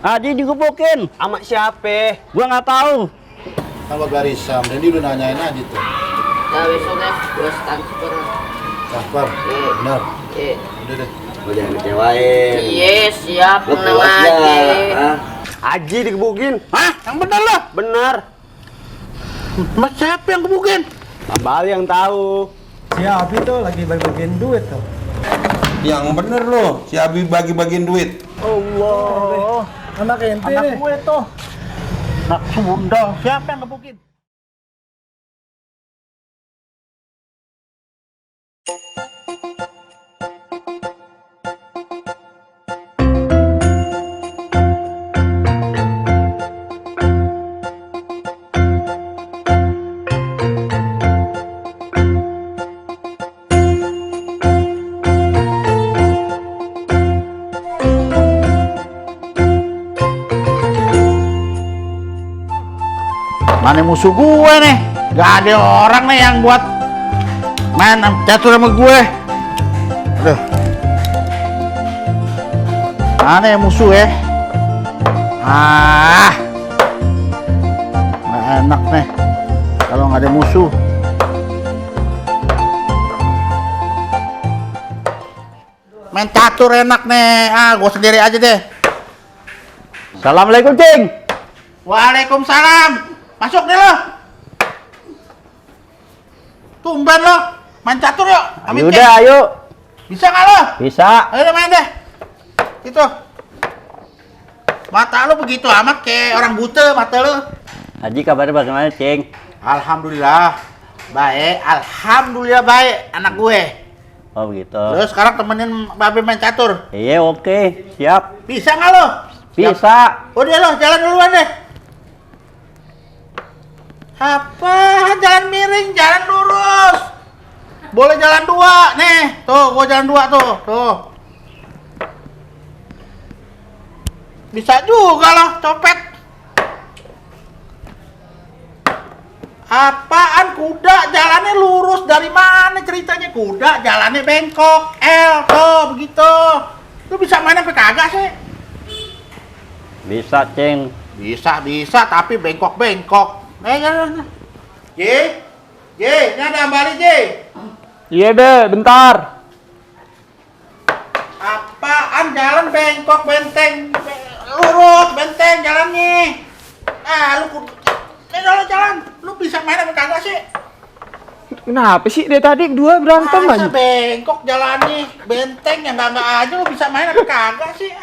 Haji digebukin. Sama siapa? Gua nggak tahu. Sama Garisam, dan dia udah nanyain aja tuh. Nah besok ya, gue transfer. Sabar, benar. Iya. Udah deh. Lo jangan kecewain. Iya siap, Lo tenang puas aja. nggak? Haji digebukin. Hah? Yang bener lo? Benar. Mas siapa yang gebukin? Abang yang tahu. Si Abi tuh lagi bagi-bagiin duit tuh. Yang bener loh, si Abi bagi-bagiin duit. Allah. Anak ente Anak nih. gue tuh. Anak Sunda. Siapa yang gebukin? Mana musuh gue nih? Gak ada orang nih yang buat main catur sama gue. Aduh. Mana yang musuh ya? Nggak enak nih kalau nggak ada musuh. Main catur enak nih. Gue sendiri aja deh. Assalamualaikum, Cing. Waalaikumsalam. Masuk deh lo. Tumben lo. Main catur yuk. Ayo udah, ayo. Bisa nggak lo? Bisa. Ayo deh, main deh. Gitu. Mata lo begitu amat kayak orang buta mata lo. Haji kabarnya bagaimana, Cing? Alhamdulillah. Baik. Alhamdulillah baik anak gue. Oh begitu. Terus sekarang temenin Babe main catur. Iya, oke. Siap. Bisa nggak lo? Bisa. Udah lo, jalan duluan deh. Apa? Jalan miring, jalan lurus. Boleh jalan dua, nih. Tuh, gua jalan dua tuh. Tuh. Bisa juga loh, copet. Apaan kuda jalannya lurus? Dari mana ceritanya? Kuda jalannya bengkok. Tuh, begitu. Lu bisa main apa kagak sih? Bisa, Cing. Bisa, tapi bengkok-bengkok. Jalan. J, ini ada Ambali, J. Iya, Be. Bentar. Apaan jalan bengkok, benteng. Lurus, benteng jalannya. Lu jalan. Lu bisa main apa kagak sih? Kenapa sih dia tadi dua berantem Masa aja? bengkok jalannya, benteng yang enggak aja lu bisa main apa kagak sih?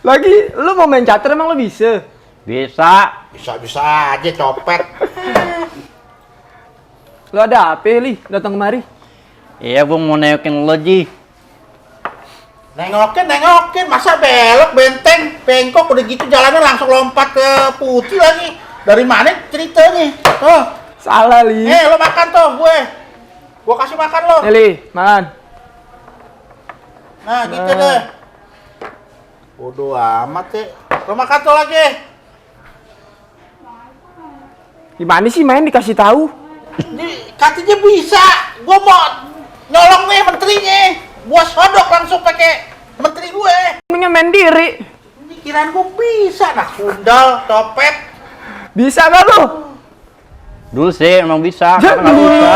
Lagi lu mau main catur emang lu bisa? Bisa. Bisa aja copet. Lu ada apa Li datang kemari? Iya, gua mau nengokin lo, Ji. Nengokin, masa belok benteng, bengkok udah gitu jalannya langsung lompat ke putih lagi. Dari mana ceritanya? Tuh. Salah Li. Lo makan tuh gue. Gua kasih makan lo. Nih Li, makan. Nah, gitu deh. Bodoh amat sih. Lo makan tuh lagi. Gimana sih main dikasih tahu? Katanya bisa. Gua mau nyolong nih menterinya. Gua sodok langsung pakai menteri gue. Mendingan main diri. Ini kiraan gua bisa. Nah, sundal, topet. Bisa gak lu? Dulu sih emang bisa, Ya, sekarang nggak bisa.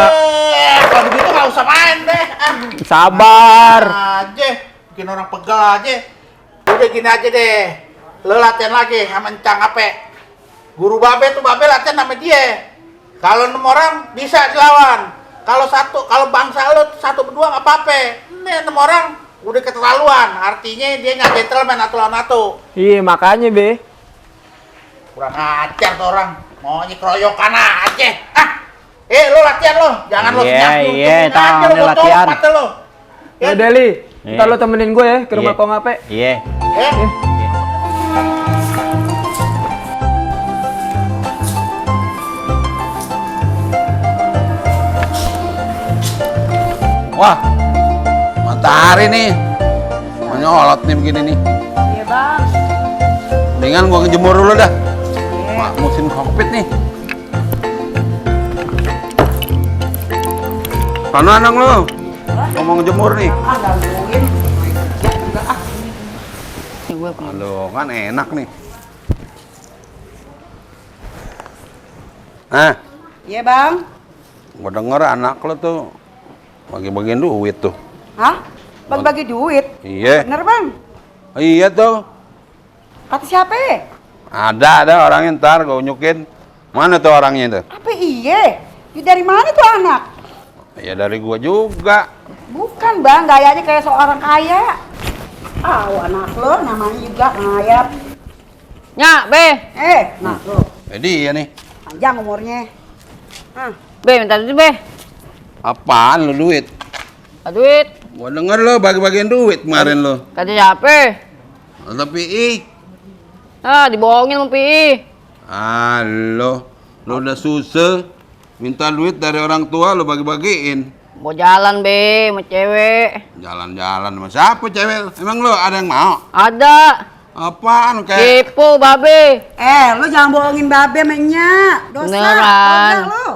Kalau begitu nggak usah main deh. Sabar. Aja, bikin orang pegal aja. Udah gini aja deh. Lo latihan lagi sama Encang Ape. Guru Babe tuh Babe latihan sama dia. Kalau 6 orang bisa dilawan. Kalau bangsa lo 1 berdua nggak apa-apa. Ini 6 orang udah keterlaluan. Artinya dia nggak gentleman atau Iya makanya be. kurang ajar tuh orang. Maunya keroyokan aja. Lo latihan lo. Jangan lo Iya, senyap-nyuntungin iya, aja tahu lo. nih Gua latihan. colok mata lo. Ya udah Li, Iya. ntar lu temenin gue ya ke rumah Iya. Kong Ape. Iya. Eh? Wah, matahari nih. Menyolot nih begini nih. Iya bang. Mendingan gua ngejemur dulu dah. Wah, musim kokpit nih. Sana anak lu. Ngomong ngejemur nih. Gangguin. Ya enggak ah. Ini gue Aduh, kan enak nih. Ah, Iya bang. gua denger anak lo tuh bagi-bagiin duit tuh. Hah? Bagi-bagi duit? Iya. Bener bang? Iya tuh. Kata siapa? Ada orangnya, ntar gua unjukin. Mana tuh orangnya itu? Apa iya? Duit dari mana tuh anak? Ya dari gua juga. Bukan bang, gayanya kayak seorang kaya. Anak lo namanya juga ngayap. Nyak, Be. Nah lo, Dia nih. panjang umurnya. Be, minta duit, Be. Apaan lo duit? Duit. Gua denger lo bagi-bagiin duit kemarin lo. Kata siapa? Tapi ih. Dibohongin sama Pi. Lo udah susah minta duit dari orang tua lo bagi-bagiin. Mau jalan, Be, sama cewek. Jalan-jalan sama siapa cewek? Emang lo ada yang mau? Ada. Apaan kayak Tipu, Babe. Lo jangan bohongin babe menyak. Dosa. Beneran. Enggak lo.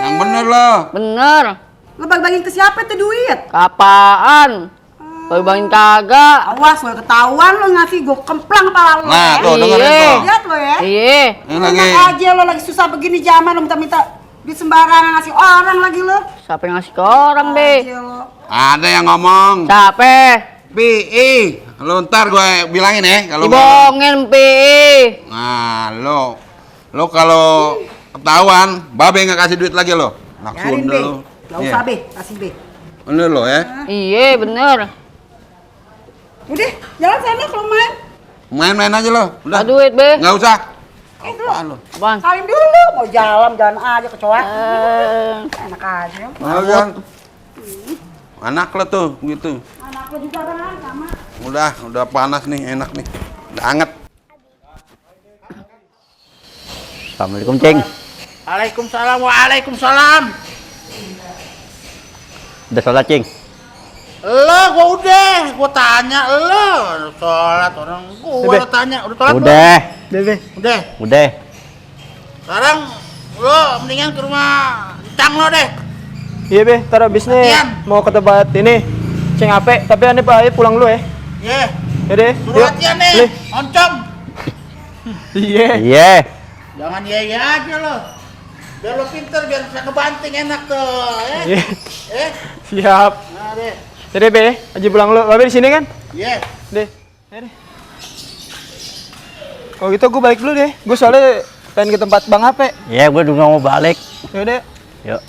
yang bener lo? Bener. Lo bagi-bagiin ke siapa tuh duit? Kapaan? Bagi-bagiin kagak. Awas lo ketahuan lo ngasih gue kemplang kepala lo. Nah, ya. tuh dengerin Iya. tuh. Lihat lo ya. Iya. Ini lagi Enak aja lo lagi susah begini zaman lo minta-minta duit sembarangan ngasih orang lagi lo. Siapa yang ngasih ke orang, Be? Aja lo. ada yang ngomong. Siapa? Pi, lo ntar gue bilangin ya kalau Dibohongin, Pi. Nah, lo kalau ketahuan, babe nggak kasih duit lagi lo. Biarin Naksun be. lo. Gak usah be, kasih be. Bener lo ya. Iya, bener. Udah, jalan sana kalau main. Main-main aja lo. Udah. Duit, Be. Nggak usah. Itu Apaan lo? Apaan? salim dulu, mau jalan aja kecoa. Enak aja. Kan? Anak lo tuh gitu. Anak lo juga kan sama. Udah panas nih, enak nih. Udah anget. Assalamualaikum, Cing. Waalaikumsalam, waalaikumsalam. Udah sholat, Cing? Lo, gua tanya lo, sholat orang gua lo tanya, udah sholat Udah. belum? Udah. Udah. Sekarang lo mendingan ke rumah Cang lo deh. Iya be, ntar abis nih Latihan. mau ke tempat ini Ceng Ape, tapi aneh Pak Ape pulang dulu ya. Ye, Ya deh, suruh latihan nih, Lih. oncom. Iya. Iya. Jangan iya aja lo. Biar lo pinter, biar bisa kebanting enak tuh, Iya. Siap. Siap. Nah deh, Ya deh be, aja pulang lu. Babe di sini kan? ye. Deh. Ya deh. Kalau gitu gue balik dulu deh. Gue soalnya pengen ke tempat Bang Ape. Iya, gue juga mau balik. Ya udah. Yuk.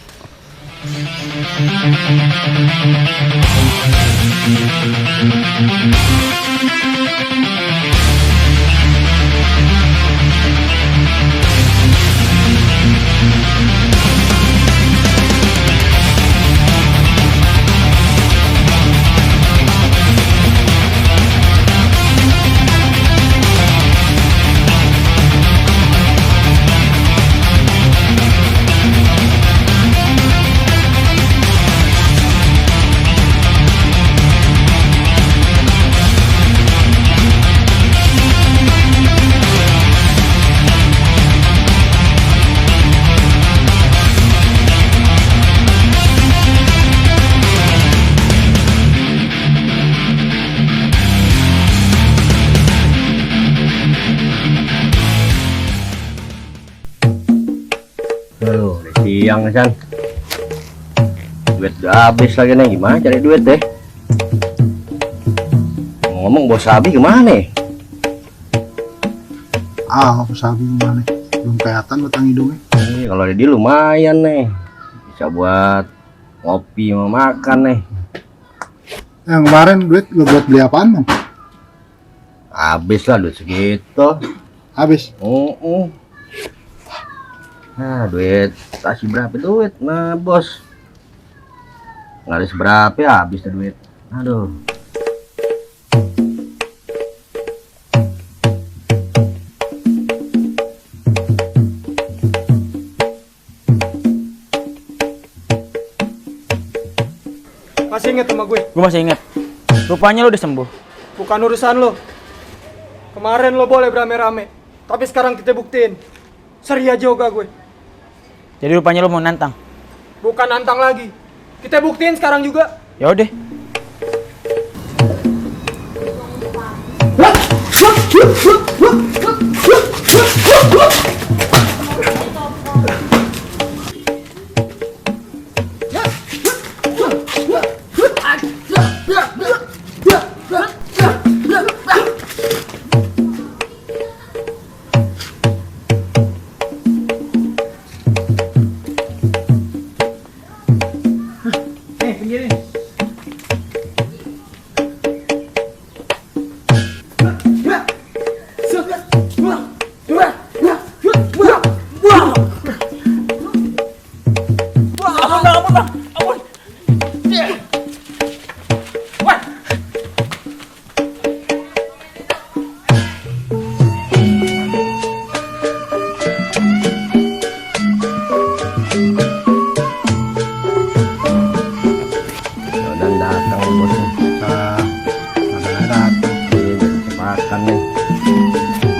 Aduh, udah siang nih, San. Duit udah habis lagi nih. Gimana cari duit deh? Ngomong bos Abi kemana nih? Aku sabi gimana? Belum kelihatan batang hidungnya. Kalau ada dia lumayan nih. Bisa buat ngopi sama makan nih. Yang kemarin duit lo buat beli apaan bang? Habis lah duit segitu. Habis. Nah, duit kasih berapa duit? Nah, bos. Nggak ada seberapa ya habis tuh duit. Aduh. Masih inget sama gue? Gue masih inget. Rupanya lo udah sembuh. Bukan urusan lo. Kemarin lo boleh berame-rame, tapi sekarang kita buktiin. Seria juga gue. Jadi rupanya lo mau nantang. Bukan nantang lagi. Kita buktiin sekarang juga. Ya udah. Dan datang nih bos. Nah, datang. Cepakan nih.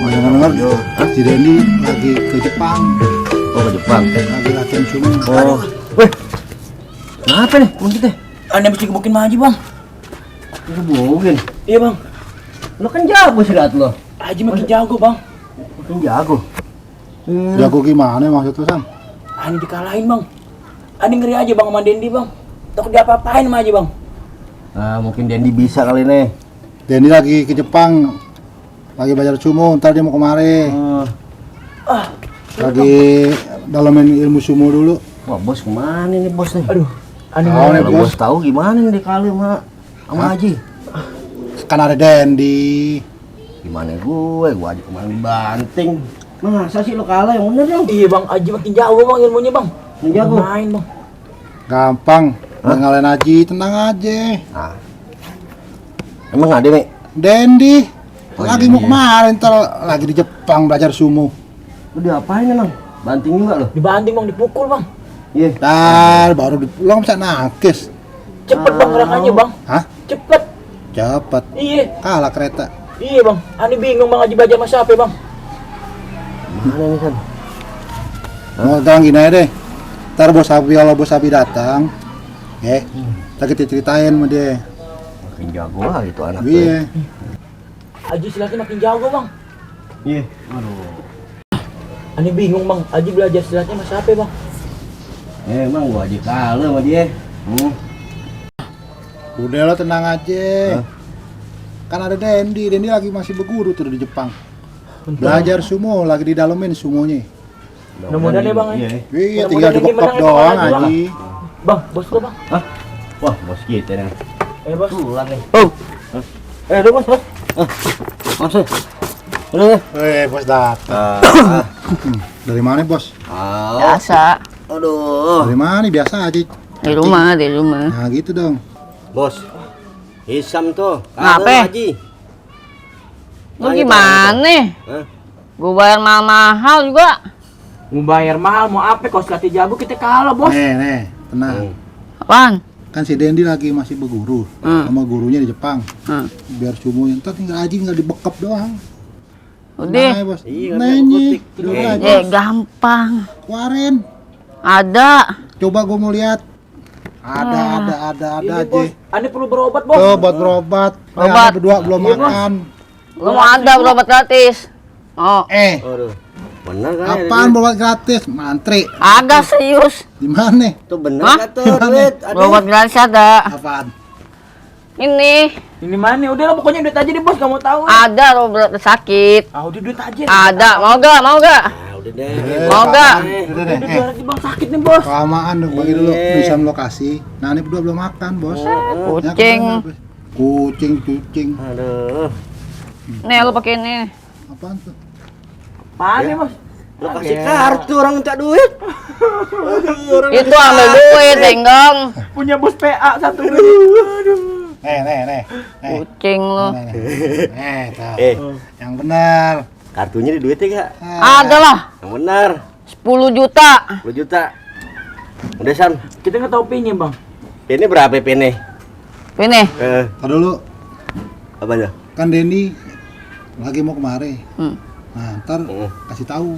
Oh, dengar-dengar, si Dendi lagi ke Jepang, Oh ke Jepang. lagi latihan sumo. Oh. Weh. Kenapa nih teman kita? Ane mesti gebukin Maji bang. Kebukin. Iya bang. Lo kan jago silat lo. Haji makin jago bang. Makin jago. Jago gimana maksud lu, Sam? Ane dikalahin bang. Ane ngeri aja bang sama Dendi bang. Takut diapa-apain sama Haji bang. Nah, mungkin Dendi bisa kali nih. Dendi lagi ke Jepang, lagi belajar sumo, ntar dia mau kemari. Lagi dalamin ilmu sumo dulu. Wah bos kemana nih bos nih? Aduh. Ane Tahu nih, Kalau bos. bos tahu gimana nih dikali sama Haji? Kan ada Dendi. Gimana gue aja kemarin dibanting. Masa sih lo kalah yang bener dong? Iya bang, Haji makin jago bang ilmunya bang. Makin jago? Main bang. Gampang, ngalahin Haji, tenang aja. Nah. Emang ada nih? Dendi Oh, lagi iya, mau iya. kemarin, ntar lagi di Jepang belajar sumo. Lo diapain emang? Banting juga lo? Dibanting bang, dipukul bang. Iya. Ntar baru pulang bisa nangkis. Cepet bang gerakannya bang. Hah? Cepet. Cepet, Iya. kalah kereta. Iya bang. Ane bingung bang Haji belajar sama siapa bang. Gimana nih kan? Mau sekarang gini aja deh. Ntar kalau bos Abi datang, kita ceritain sama dia. Makin jago lah itu anak. Iya. Haji silatnya makin jago bang. Iya. Aduh. Ane bingung bang. Haji belajar silatnya sama siapa bang. Emang gua aja kalah sama dia. Udah lo tenang aja. Kan ada Dendi lagi masih berguru tuh di Jepang. Belajar sumo, lagi didalemin sumonya. Mudah-mudahan ya bang. Iya. Iya, Mudah-mudahan tinggal Dendi dibekap menang ya, doang Bang. Haji. Bang, bos lo bang. Hah? Wah, bos kita nih. Bos. Pulang nih. Oh, Udah bos, bos. Masuk. Udah. Bos datang. Dari mana bos? biasa. Aduh. Dari mana? Biasa aja. Di rumah, di rumah. Nah gitu dong. Bos. Hisam tuh. Ngapain? Haji. Lu gimana? Hah? Gue bayar mahal-mahal juga. Mau bayar mahal, mau apa? Kalau silatnya jago kita kalah bos. Nih, tenang. Apaan? Kan si Dendi lagi masih berguru sama gurunya di Jepang. Biar sumonya ntar tinggal Haji, tinggal dibekap doang. Udah. Nah, bos. Iya, Nanya. Dulu aja. Gampang. Keluarin. Ada. Coba gue mau lihat. Ada Ini aja. bos. Ane perlu berobat bos. Tuh buat berobat. Berobat. Berdua belum Iya, Bos. makan. Lu mau ada berobat gratis? Oh, Aduh. Bener kan? Apaan berobat gratis? Mantri. agak serius. Di mana? Tuh bener Hah? kan tuh duit? Ada. Berobat gratis ada. Apaan? Ini Ini mana? Udah lah pokoknya duit aja deh bos, gak mau tahu. ada berobat sakit. Ah udah duit aja. Ada. Mau gak? Mau gak? Ah, udah deh. Mau gak? Udah deh. Udah lagi bang sakit nih bos. Kelamaan dong bagi dulu. Bisa lokasi. Nah ini berdua belum makan bos. Ya, Kucing. kemana, Bos? Kucing. Aduh. Nih lu pakai ini. Apaan tuh? Apaan nih bos? Lo kasih kartu orang minta duit. Itu ambil duit, tenggong. Punya bos PA satu. Nih. Kucing lu. Tuh. Yang benar. Kartunya di duitnya gak? Ada lah. Yang benar. 10 juta. 10 juta. Udah Sam. Kita nggak tahu pinnya bang. Ini berapa ini? Ini. Tar dulu. Apanya? Kan Dendi lagi mau kemari. Hmm. Nah ntar kasih tahu.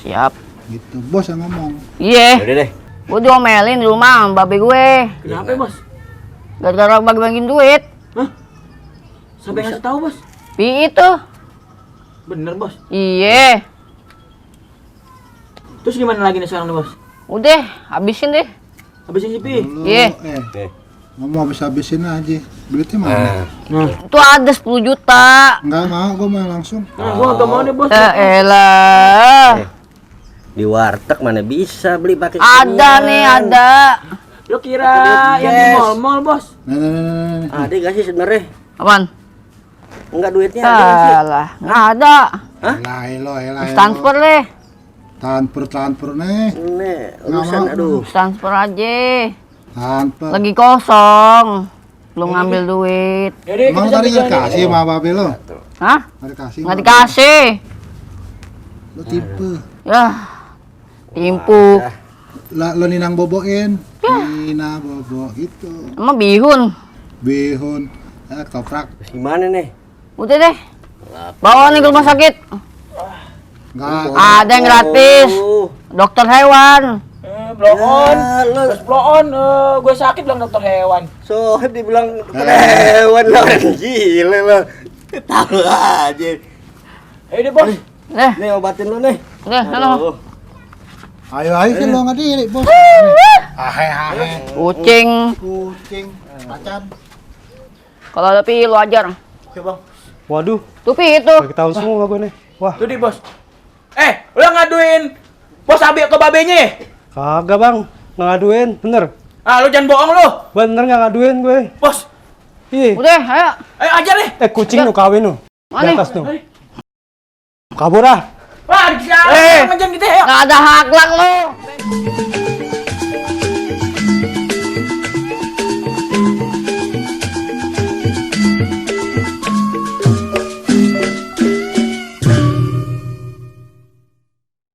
Siap. Gitu. Bos yang ngomong. Iya. Udah deh. Gue diomelin di rumah sama babe gue. Kenapa bos? Gara-gara bagi-bagiin duit. Sampai ngasih tahu bos. Pi itu. Bener bos. Iya. Terus gimana lagi nih sekarang nih bos? Udah, habisin deh. Habisin Sipi. Lu, Iya. ngomong habis-habisin aja. Duitnya mana? Itu ada 10 juta. Enggak mau, gua mau langsung. Nah, gua gak mau nih bos. Elah. Di warteg mana bisa beli pakai Ada ginian. nih, ada. Lo kira yang di mall-mall bos? Nah. Ada gak sih sebenarnya? Apaan? Enggak duitnya ada nggak sih? Alah, nggak ada. Elah. Transfer deh. Transfer nih. Nih, urusan mau. aduh. Transfer aja. Transfer. Lagi kosong. Belum ngambil duit. Yaudah, Emang kita tadi sampai nggak jalan. kasih sama babe lo? Hah? Nggak dikasih. Nggak sama dikasih. babe. Lo tipe. Ya. Timpu. Lo ninang boboin. Nina bobo itu. Emang bihun. Bihun. Toprak. Gimana nih? Udah deh. Bawa nih ke rumah sakit. Enggak. Ada yang gratis. Dokter hewan. Blow on. Ya, lo Terus blow on. Gue sakit bilang dokter hewan. Sohib dibilang hewan lo gila lo. Tahu aja. Ayo deh bos. Deh, Nih obatin lo nih. deh, sana. Aduh. Ayo sih lo nggak diri bos. Ahe. Kucing. Kucing. Macan. Kalau ada pi lu ajar. Oke bang. Waduh, Tupi itu. lagi tahu semua gue nih. Wah, Tuh di bos. Udah ngaduin bos Abi ke babenya ya? kagak bang, nggak ngaduin, bener. Ah, lu jangan bohong lu. Bener nggak ngaduin gue. Bos, Ih, Udah, ayo. ayo ajar deh. kucing lu kawin lu. Di Mana? atas tuh. Kabur ah. Wah, jangan kita ya. Nggak ada hak lu.